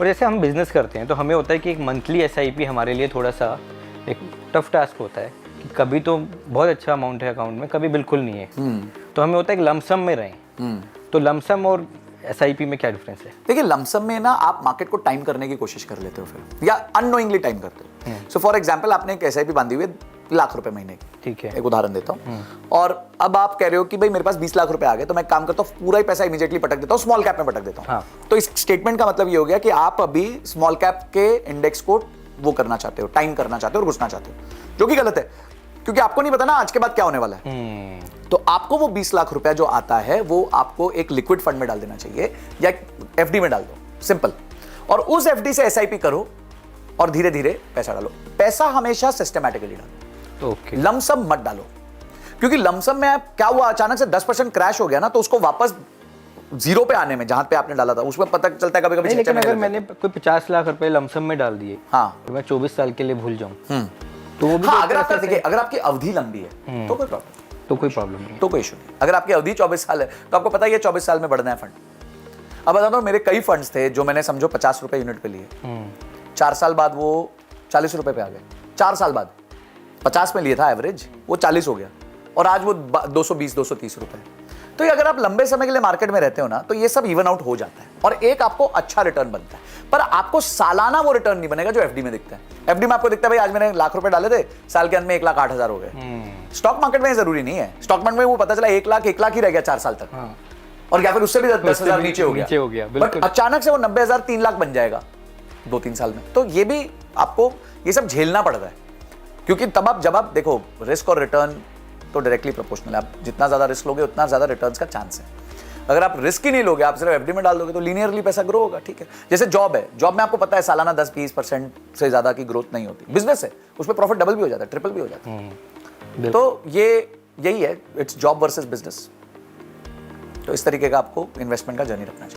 और जैसे हम बिजनेस करते हैं तो हमें होता है कि एक मंथली SIP हमारे लिए थोड़ा सा एक टफ टास्क होता है कि कभी तो बहुत अच्छा अमाउंट है अकाउंट में, कभी बिल्कुल नहीं है। तो हमें होता है कि लमसम में रहें। तो लमसम और SIP में क्या डिफरेंस है? देखिए, लमसम में ना आप मार्केट को टाइम करने की कोशिश कर लेते हो फिर, या अननोइंगली टाइम करते हो। सो फॉर एग्जांपल, आपने एक SIP बांधी हुई है लाख रुपए महीने की, ठीक है, एक उदाहरण देता हूं, और अब आप कह रहे हो कि भाई मेरे पास 20 लाख रुपए आ गए, तो मैं काम करता हूं, पूरा ही पैसा इमीडिएटली पटक देता हूं, स्मॉल कैप में पटक देता हूं। हाँ। तो इस स्टेटमेंट का मतलब ये हो गया कि आप अभी स्मॉल कैप के इंडेक्स को वो करना चाहते हो, टाइम करना चाहते हो और घुसना चाहते हो, जो कि गलत है, क्योंकि आपको नहीं पता ना आज के बाद क्या होने वाला है। तो आपको वो 20 लाख रुपया जो आता है वो आपको एक लिक्विड फंड में डाल देना चाहिए या FD में डाल दो, सिंपल। और उस FD से SIP करो और धीरे धीरे पैसा डालो। पैसा हमेशा सिस्टमैटिकली डालो, ओके। लमसम मत डालो, क्योंकि लमसम में आप क्या हुआ, अचानक से 10% क्रैश हो गया ना, तो उसको वापस जीरो पे आने में, जहां पे आपने डाला था उसमें पता चलता है कभी-कभी। लेकिन अगर मैंने कोई 50 लाख रुपए लमसम में डाल दिए, हाँ, तो मैं 24 साल के लिए भूल जाऊं, तो वो भी हाँ, अगर आपकी अवधि लंबी है तो कोई प्रॉब्लम, तो कोई प्रॉब्लम नहीं, तो कोई इशू नहीं। अगर आपकी अवधि 24 साल है तो आपको पता ही है 24 साल में बढ़ना है फंड। अब बताता हूँ, मेरे कई फंड्स थे जो मैंने समझो 50 रुपए यूनिट पे लिए, 4 साल बाद वो 40 रुपए पे आ गए। 4 साल बाद 50 में लिए था एवरेज, वो 40 हो गया, और आज वो 220-230 रुपए। तो ये अगर आप लंबे समय के लिए मार्केट में रहते हो ना, तो ये सब इवन आउट हो जाता है और एक आपको अच्छा रिटर्न बनता है। पर आपको सालाना वो रिटर्न नहीं बनेगा जो FD में दिखता है। FD में आपको दिखता है भाई आज मैंने लाख रुपए डाले थे, साल के अंत में 1,08,000 हो गए। स्टॉक मार्केट में ये जरूरी नहीं है। स्टॉक मार्केट में वो पता चला 1 लाख ही रह गया 4 साल तक, और या फिर उससे भी 10,000 नीचे हो गया। बट अचानक से वो 90,000 3 लाख बन जाएगा 2-3 साल में। तो ये भी आपको ये सब झेलना पड़ता है, क्योंकि तब आप जब आप देखो, रिस्क और रिटर्न तो डायरेक्टली प्रोपोर्शनल है। आप जितना ज्यादा रिस्क लोगे उतना ज्यादा रिटर्न्स का चांस है। अगर आप रिस्क ही नहीं लोगे, आप सिर्फ FD में डाल दोगे, तो लीनियरली पैसा ग्रो होगा। ठीक है, जैसे जॉब है, जॉब में आपको पता है सालाना 10-20% से ज्यादा की ग्रोथ नहीं होती। बिजनेस है, उसमें प्रॉफिट डबल भी हो जाता है, ट्रिपल भी हो जाता है। तो ये यही है, इट्स जॉब वर्सेस बिजनेस। तो इस तरीके का आपको इन्वेस्टमेंट का जर्नी रखना चाहिए।